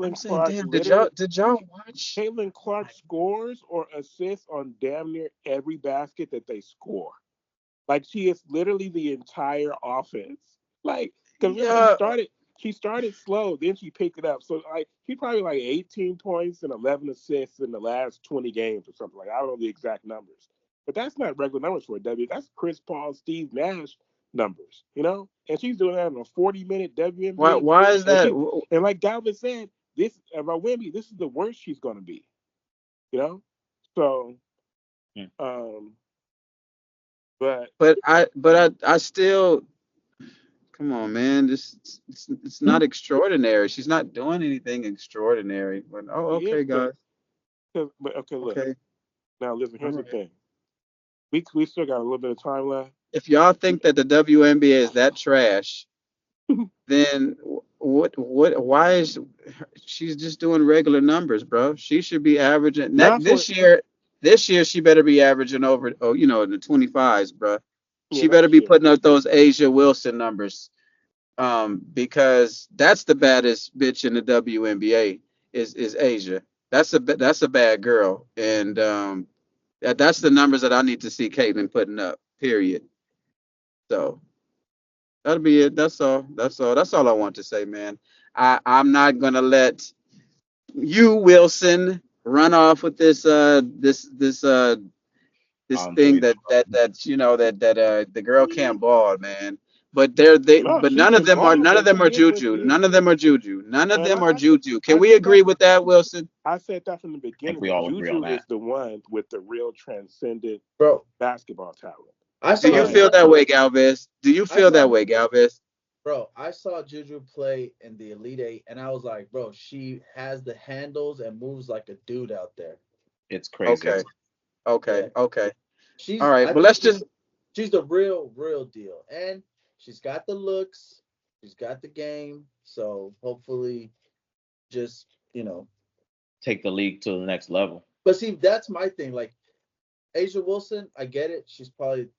I'm Caitlin saying, Clark damn, literally did y'all watch? Caitlin Clark scores or assists on damn near every basket that they score. Like she is literally the entire offense. Like, because remember Yeah. she started slow, then she picked it up. So like she probably like 18 points and 11 assists in the last 20 games or something. Like I don't know the exact numbers, but that's not regular numbers for a W. That's Chris Paul, Steve Nash numbers, And she's doing that in a 40-minute Why WNBA. why is that? And like Galvin said, this about Wemby, this is the worst she's going to be, you know. So, um, but But I still come on, man. It's not extraordinary. She's not doing anything extraordinary. But she is. okay, guys. But okay, look. Okay. Now listen. All Here's the right. thing. We still got a little bit of time left. If y'all think that the WNBA is that trash, then why is she's just doing regular numbers, bro? She should be averaging Not for this year she better be averaging over in the 25s, bro. yeah, She better next be year. putting up those Asia Wilson numbers. Because that's the baddest bitch in the WNBA is Asia. That's a bad girl. And that's the numbers that I need to see Caitlin putting up, period. So that'll be it. That's all I want to say, man. I'm not gonna let you, Wilson, run off with this thing Dude, that the girl can't ball, man. But No, but she none of can them are ball, none of but them she are is what juju. she is. None of them are juju. None of And them are I said juju. Can I we said that agree with that, Wilson? I said that from the I think beginning. we That all agree on Juju is that. the one with the real transcendent Bro, basketball talent. I Do saw you Oh yeah. feel Juju. that way, Galvez? Do you I feel saw that way, Galvez? Bro, I saw Juju play in the Elite Eight, and I was like, bro, she has the handles and moves like a dude out there. It's crazy. Okay, okay, Yeah, okay. All she's. right, I but think let's just she's the real deal, and she's got the looks, she's got the game. So hopefully, just Take the league to the next level. But see, that's my thing. Like Asia Wilson, I get it. She's probably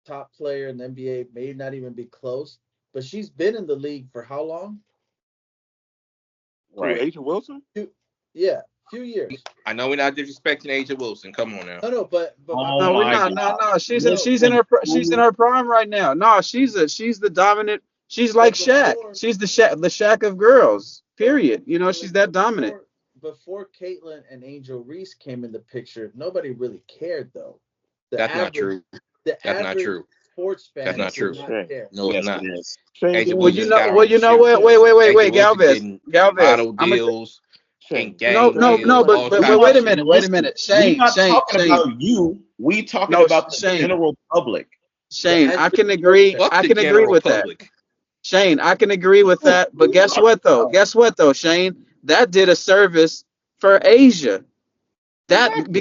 top player in the NBA, may not even be close. But she's been in the league for how long? Who, Right. Agent Wilson? Yeah, few years. I know we're not disrespecting Asia Wilson. Come on now. No, but my Oh no, point we my is, not. God. No. She's in. bro. She's in her prime right now. No, she's the dominant. She's like But Shaq. before, She's the Shaq of girls. bro, Period. but She's that dominant. before Caitlyn and Angel Reese came in the picture, nobody really cared though. The That's not average true. the That's not average true. sports That's fan not did true. not Shane. care. No, it's Yes, not. it is. Shane, Asia did Well, you Wilson you just listen? know. got on Well, her you know shoe. what? Shane, Wait, Asia Wilson Galvez. getting Galvez. model I'm gonna. deals and Shane, No, gang can I no, ask you a no. deals, question? But all but, We but type of wait a not shit. minute. Wait a listen. minute. We Shane. not Shane. talking Shane. about you. We talking No, about the Shane. general public. The Shane. I average can sports agree. fan. Fuck I the can agree general with that. public. Shane, I can agree with Who that. But you guess talking what though? about? Guess what though, Shane? That did a service for Asia. That Exactly.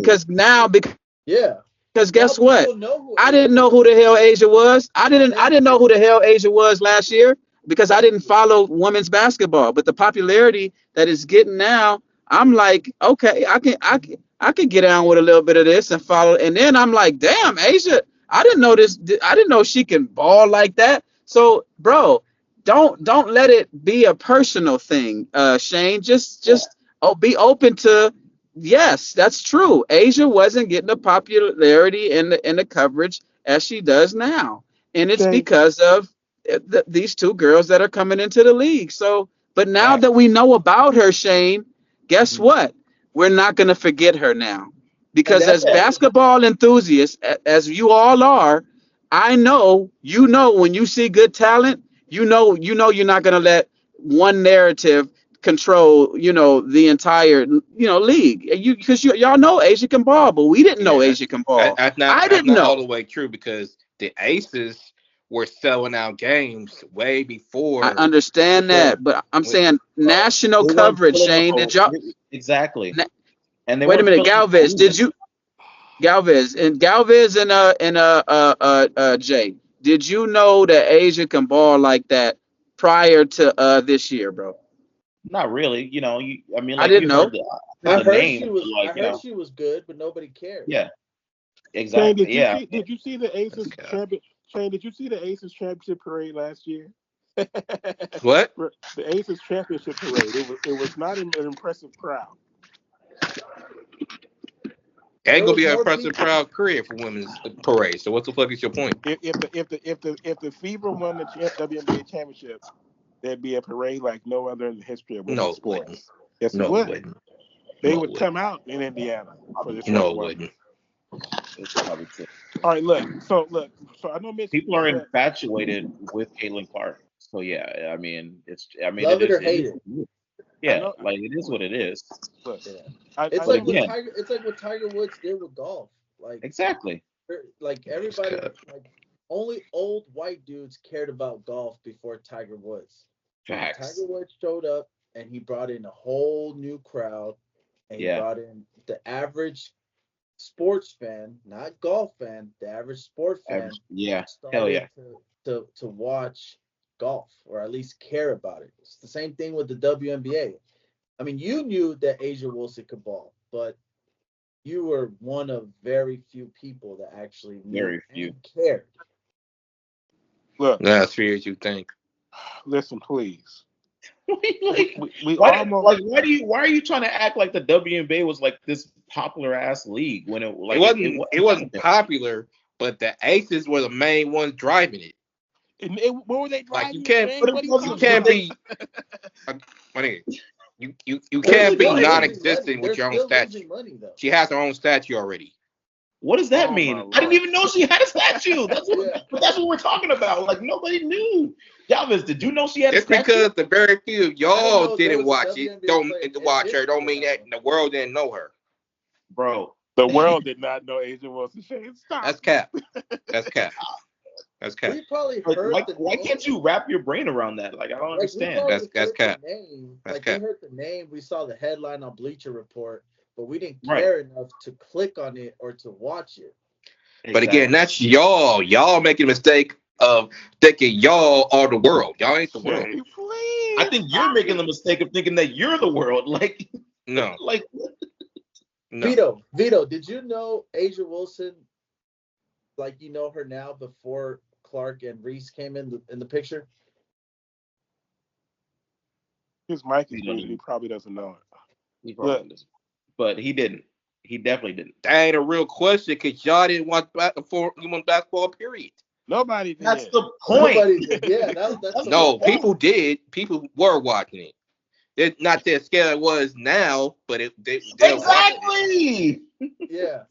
Yeah. because Now guess what? people know who I Asia didn't know Wilson who the hell Asia was. I is. didn't I Thank didn't you. know who the hell Asia was last year because I didn't follow women's basketball. But the popularity that it's getting now, I'm like, okay, I can get down with a little bit of this and follow. And then I'm like, damn, Asia, I didn't know this. I didn't know she can ball like that. So, bro, don't let it be a personal thing, Shane. Just Yeah. just be open to. Yes, that's true. Asia wasn't getting the popularity and the coverage as she does now, and it's Shane, because of these two girls that are coming into the league. So But now Facts. that we know about her, Shane, guess what? We're not going to forget her now. Because that's as basketball enthusiasts, as you all are, I know, when you see good talent, you're not going to let one narrative control, the entire, league. Because y'all know Asia can ball, but we didn't know Yeah, Asia can ball. I that's didn't not all know. the way true because the Aces were selling out games way I before. understand Before, that, but I'm With, saying national they weren't coverage, filling the Shane. Did y'all? exactly, na- and they Wait a weren't minute, filling the Galvez. arena. Did you? Galvez and Jay. Did you know that Asia can ball like that prior to this year, bro? Not really. I mean, I like didn't know. heard the name, but I like, heard she was good, but nobody cared. yeah, Shane, exactly, yeah. did you see the that's Aces cap. champion? Shane, did you see the Aces championship parade last year? What? The Aces championship parade. It was not an impressive crowd. Ain't There gonna was be an more impressive people. crowd career for women's parade. So what the fuck is your point? If the Fever won the WNBA championship, there'd be a parade like no other in the history of women's No, it wouldn't. sports. Yes, it No, it would. wouldn't. They No, it would come wouldn't. out in Indiana for this No, young it woman. wouldn't. It's probably true. All right, look. So I know Mitch. People are Said, infatuated with Caitlin Clark. So yeah, I mean, Love it it or is. hate it. I Yeah, know. like it is what it is. Look, Yeah. I It's But know like what Mitch. again, Tiger. It's like what Tiger Woods did with golf. exactly. Like That's everybody, cap. like only old white dudes cared about golf before Tiger Woods. And Facts. Tiger Woods showed up and he brought in a whole new crowd and he Yeah. brought in the average sports fan, not golf fan, the average sport fan Yeah. Hell started yeah. to watch golf or at least care about it. It's the same thing with the WNBA. I mean, you knew that Asia Wilson could ball, but you were one of very few people that actually knew Very few. and cared. Look, Not as fear as you think. listen, please. like, We almost. why are you trying to act like the WNBA was like this popular ass league when it It like it wasn't. It wasn't wasn't that. popular, but the Aces were the main ones driving it. What were they Like you driving, can't. Shane? But it What are you You wasn't. talking But can't about? they be. My nigga, you They're can't be still what? losing money. non-existent They're with your own still statue. losing money though. She has her own statue already. What does that Oh my mean? I didn't lord! even know she had a statue. Yeah. That's what we're talking about. Like nobody knew. Galvez, did you know she had a Just statue? because the very few of I didn't y'all know there didn't was a watch it, WNBA don't player in watch her, don't history mean that that one. the world didn't know her. Bro, The world did not know Asia Wilson. Shane, stop. That's cap. That's cap. That's cap. We probably like heard the why name. can't you wrap your brain around that? Like I don't Like we understand. probably That's heard the cap. name. That's Like we cap. heard the name. We saw the headline on Bleacher Report, but we didn't Right. care enough to click on it or to watch it. But again, Exactly. that's y'all. Y'all making a mistake of thinking y'all are the world. Y'all ain't the world. Shane, I please. think you're making the mistake of thinking that you're the world. Like No, like no. Vito, did you know Asia Wilson like you know her now before Clark and Reese came in the picture? His mic is you don't muted. He even probably doesn't know it. he Look, probably doesn't. But he didn't. He definitely didn't. That ain't a real question because y'all didn't watch human basketball, period. nobody That's did. the point. Nobody did. Yeah, that's That's the the whole No, point. people did. People were watching it. It's not that scale it was now, but they're watching it. Exactly. Yeah,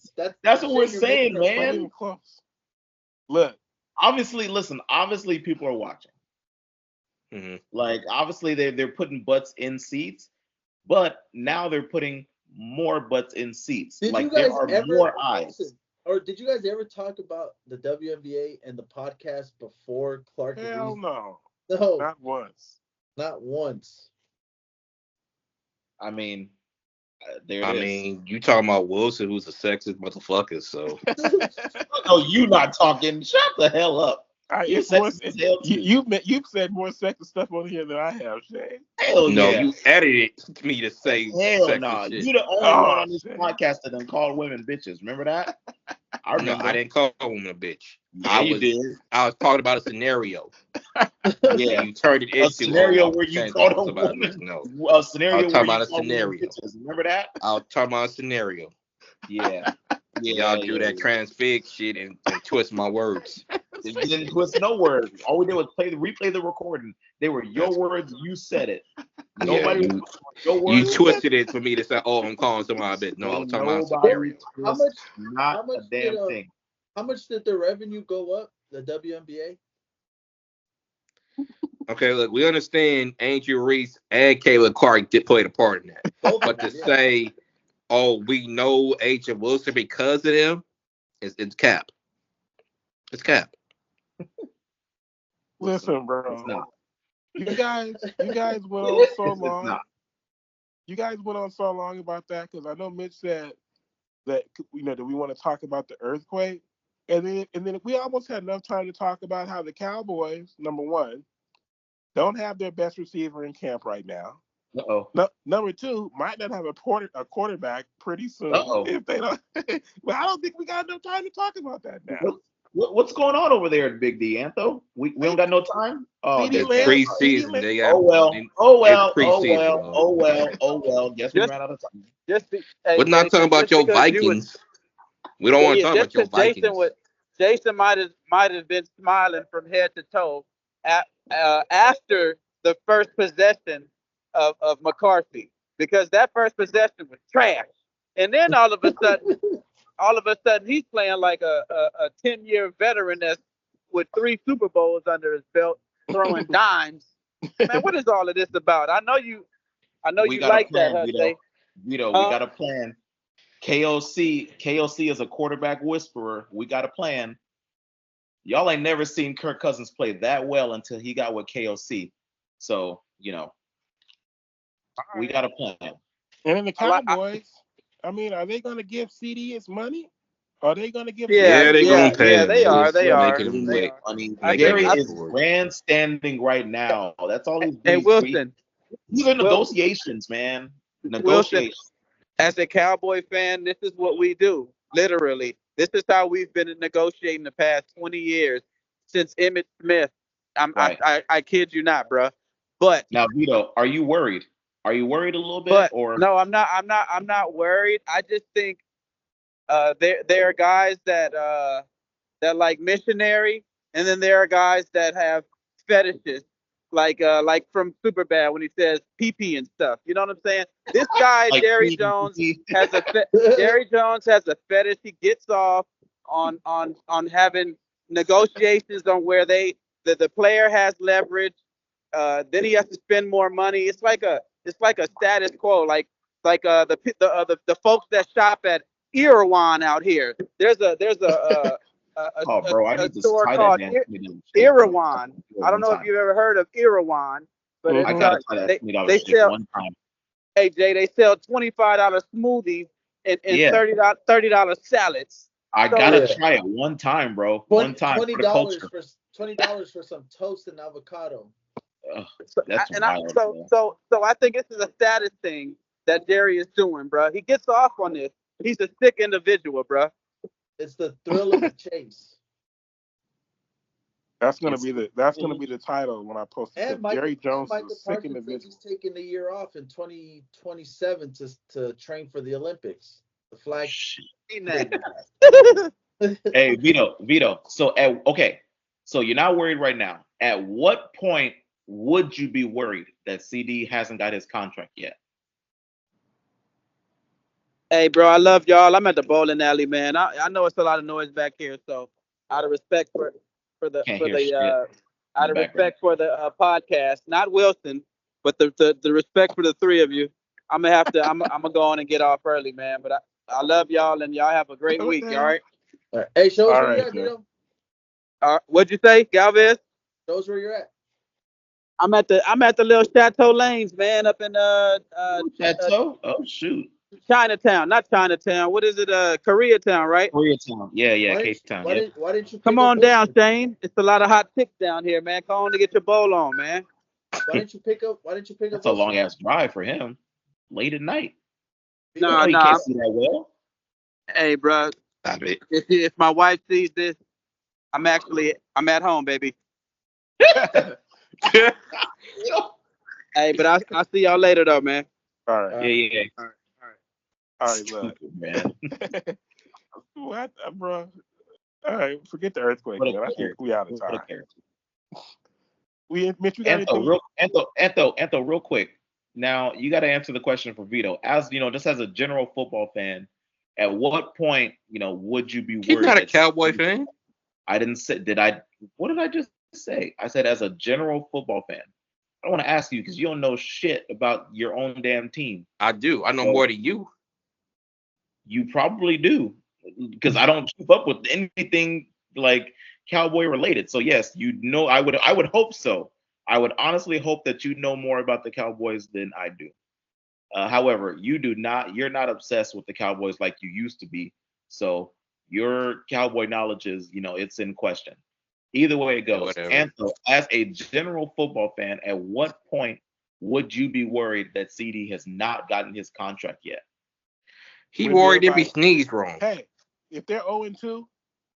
That's what we're Shane, you're making saying, a Not point. even man. close. Look, Obviously, listen, obviously people are watching. hmm Like obviously they're putting butts in seats, but now they're putting more butts in seats. Did you Like there guys are ever more eyes. listen, or did you guys ever talk about the WNBA and the podcast before Clark and hell Reese? no. No, Not once. not once. I mean, there it I is. mean, you talking about Wilson, who's a sexist motherfucker, so Oh, you not talking. Shut the hell up. You're It's more. sexist as hell too. You've said more sexist stuff on here than I have, Shane. Hell no, yeah. you edited me to say Hell sexist nah. shit. You the only one Oh, on this Shane. podcast that done called women bitches. Remember that? I No, remember. I didn't call a woman a bitch. Yeah, you did. I was talking about a scenario. Yeah. You turned it A into scenario where you saying called a something about woman. this. No, A scenario where talking you about a called women scenario. bitches. Remember that? I was talking about a scenario. Yeah. Y'all do that transfig shit and twist my words. You didn't twist no words. All we did was replay the recording. They were your That's words. You said it. Nobody. You Don't you worry. twisted it for me to say, "Oh, I'm calling somebody a bitch." No, I'm talking about Nobody scenario. How twist much? not How much a damn did thing. how much did the revenue go up? The WNBA. Okay, look, we understand Angel Reese and Kayla Clark did play a part in that, Both but of to them. Yeah. say, "Oh, we know Agent Wilson because of them," it's cap. It's cap. Listen, It's bro. not. You guys went on so It's long. not. You guys went on so long about that because I know Mitch said that that we want to talk about the earthquake, and then we almost had enough time to talk about how the Cowboys, number one, don't have their best receiver in camp right now. Uh-oh. No, number two, might not have a quarterback pretty soon Uh-oh. if they don't. Well, I don't think we got enough time to talk about that now. What's going on over there at Big D, Antho? We don't got no time? Oh, CeeDee It's Lamb- preseason. They got. oh well. It's preseason, bro. Oh well. Guess we Just, ran out of time. We're not talking about your Vikings. We don't want to talk about your Vikings. Jason might have been smiling from head to toe after the first possession of McCarthy, because that first possession was trash, and then all of a sudden he's playing like a 10-year veteran that's with 3 Super Bowls under his belt, throwing dimes. Man, what is all of this about? I know you We you got a like plan, that, Jose. Vito, we got a plan. KOC is a quarterback whisperer. We got a plan. Y'all ain't never seen Kirk Cousins play that well until he got with KOC. So, we got a plan. And then the Cowboys, I mean, are they going to give CeeDee his money? Are they going to give? Yeah, they gonna pay him. They are. They They making him are. wait. Gary Making him is grandstanding right now. That's all he's Hey, doing. Wilson. These are negotiations, man. Wilson, Negotiations. as a Cowboy fan, this is what we do. Literally, this is how we've been negotiating the past 20 years since Emmitt Smith. Right. I kid you not, bro. But Now, Vito, are you worried? Are you worried a little bit, but or no, I'm not. I'm not worried. I just think there are guys that like missionary, and then there are guys that have fetishes, like from Superbad when he says pee and stuff. You know what I'm saying? This guy like Jerry he- Jones he- has a Jerry Jones has a fetish. He gets off on having negotiations on where the player has leverage. Then he has to spend more money. It's like a status quo, the folks that shop at Irwan out here. There's Oh, bro, I a need to store tie that called damn Smitty shit up Irwan. I don't know if time. you've ever heard of Irwan, but Mhm. it's I gotta tie that Smitty they shit sell. one time. Hey Jay, they sell $25 smoothies and Yeah. $30 salads. I So- gotta Yeah. try it one time, bro. One time for the $20 culture. for $20 for some toast and avocado. Ugh, So, that's and wild. so I think this is a status thing that Jerry is doing, bro. He gets off on this. He's a sick individual, bro. It's the thrill of the chase. That's gonna be the title when I post it. And Jerry Jones is a Michael sick Parsons says individual. he's taking a year off in 2027 to train for the Olympics. The flag. Shit. That. Hey, Vito. So you're not worried right now. At what point would you be worried that CD hasn't got his contract yet? Hey, bro, I love y'all. I'm at the bowling alley, man. I know it's a lot of noise back here, so out of respect for the Can't hear shit in out the of background. respect for the podcast, not Wilson, but the respect for the three of you, I'm gonna go on and get off early, man. But I love y'all, and y'all have a great week. Okay. All right. All right. Hey, show us All where right, you're at, Joe. Vito. What'd you say, Galvez? Show us where you're at. I'm at the little Chateau Lanes, man, up in Chateau? Oh shoot. Chinatown, not Chinatown. What is it? Koreatown, right? Koreatown. Yeah, Why Cape Town. Why Yeah. didn't you pick Come up on down, Wilson? Shane. It's a lot of hot chicks down here, man. Come on to get your bowl on, man. Why didn't you pick up That's a long ass drive for him. Late at night. No, He can't see that well. Hey, bro. Stop it. If my wife sees this, I'm at home, baby. Hey, but I'll see y'all later, though, man. All right. Yeah. All right, look. Stupid, man. What, bro? All right, forget the earthquake, man. I think we out of time. Mitch, we got anything? Anto, real quick. Now you got to answer the question for Vito. As just as a general football fan, at what point would you be He's worried not a that Cowboy fan. I didn't say. Did I? What did I just say? I said as a general football fan. I don't want to ask you because you don't know shit about your own damn team. I do. I know So more than you. you probably do because I don't keep up with anything like Cowboy related. So yes, I would hope so. I would honestly hope that you know more about the Cowboys than I do. However, you're not obsessed with the Cowboys like you used to be. So your Cowboy knowledge is, it's in question. Either way it goes. Whatever. And so, as a general football fan, at what point would you be worried that CeeDee has not gotten his contract yet? He When worried they're if he like, sneezed wrong. hey, if they're 0-2,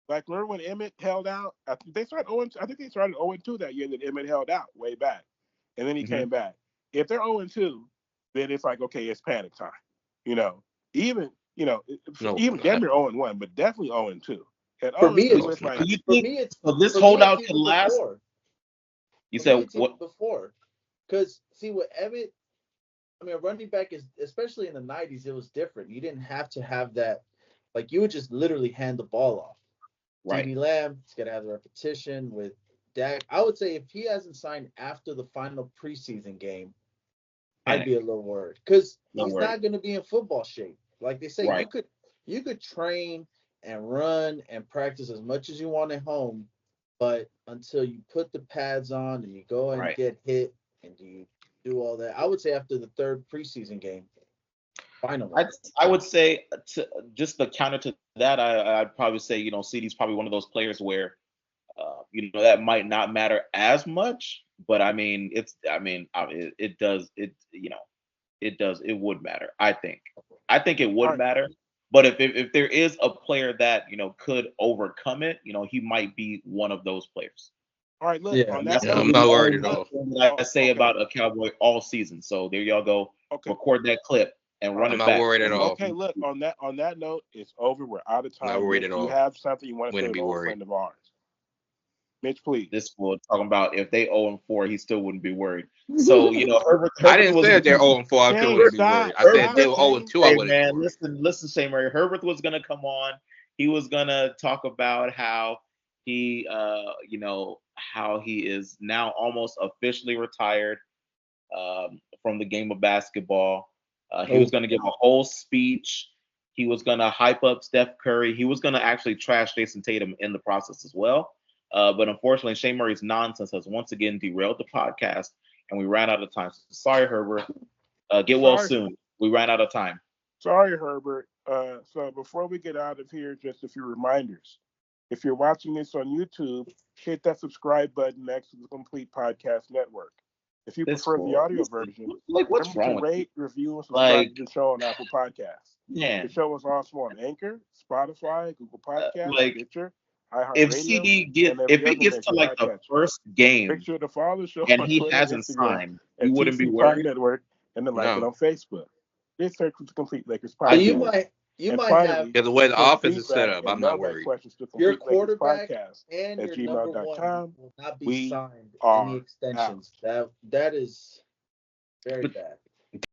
like remember when Emmett held out? I think they started 0-2 that year that Emmett held out way back, and then he came back. If they're 0-2, then it's like okay, it's panic time. Even No, even Denver 0-1, but definitely 0-2. At For me, 0-2, it's it's like You for think me it's so? This for me holdout it's can even last. before. You For me, said it's what? even before. Because see with Emmett, I mean, a running back is especially in the '90s, it was different. You didn't have to have that. Like you would just literally hand the ball off. Right. CeeDee Lamb, he's gonna have the repetition with Dak. I would say if he hasn't signed after the final preseason game, I'd be a little worried because No he's worries. not going to be in football shape. Like they say, Right. you could train and run and practice as much as you want at home, but until you put the pads on and you go and Right. get hit and you do all that, I would say after the third preseason game, finally. I would say just the counter to that, I'd probably say CeeDee's probably one of those players where that might not matter as much, but I mean it does it would matter. I think it all would right, matter, but if there is a player that could overcome it, he might be one of those players. all right. Look Yeah. on That's that Yeah, note. I'm the not only worried at all. thing that I say Okay, about a Cowboy all season. So there y'all go. okay, Record that clip and all run right. I'm it not back. worried at all. Okay, look on that note, it's over. We're out of I'm not time. worried Mitch, at you all. have something you want to say Wouldn't to be an old worried. friend of ours. Mitch, please. This fool talking about if they 0-4, he still wouldn't be worried. So Herbert I didn't was say if they're 0-4, I still Shane, wouldn't be worried. stop, I said if they stop, were Shane. 0-2, I Hey wouldn't be man, worried. listen, Shane Murray. Herbert was gonna come on. He was gonna talk about how he, how he is now almost officially retired from the game of basketball. He was gonna give a whole speech. He was gonna hype up Steph Curry. He was gonna actually trash Jason Tatum in the process as well. But unfortunately, Shane Murray's nonsense has once again derailed the podcast, and we ran out of time. So sorry, Herbert. Get well Sorry, soon. We ran out of time. sorry, Herbert. So before we get out of here, just a few reminders. If you're watching this on YouTube, hit that subscribe button next to the Complete Podcast Network. If you This prefer the fool. audio version, What's remember wrong to with you? rate, review, and subscribe Like, to the show on Apple Podcasts. The man, show is also on Anchor, Spotify, Google Podcasts, like Stitcher, if iHeartRadio, CD gets and every if it other gets to major like the podcatcher. first Make game sure to follow the show and on he Twitter and hasn't Instagram signed, at you wouldn't be TC Pod worried. Network and then like it No. on Facebook. This search for the Complete Lakers So you Podcast. you And might have finally, Because the way the send offense is set feedback up, and I'm not mailbag worried. questions to your Complete Lakers quarterback Podcast and at your number one gmail.com. will not be We signed any are extensions. That is very But bad.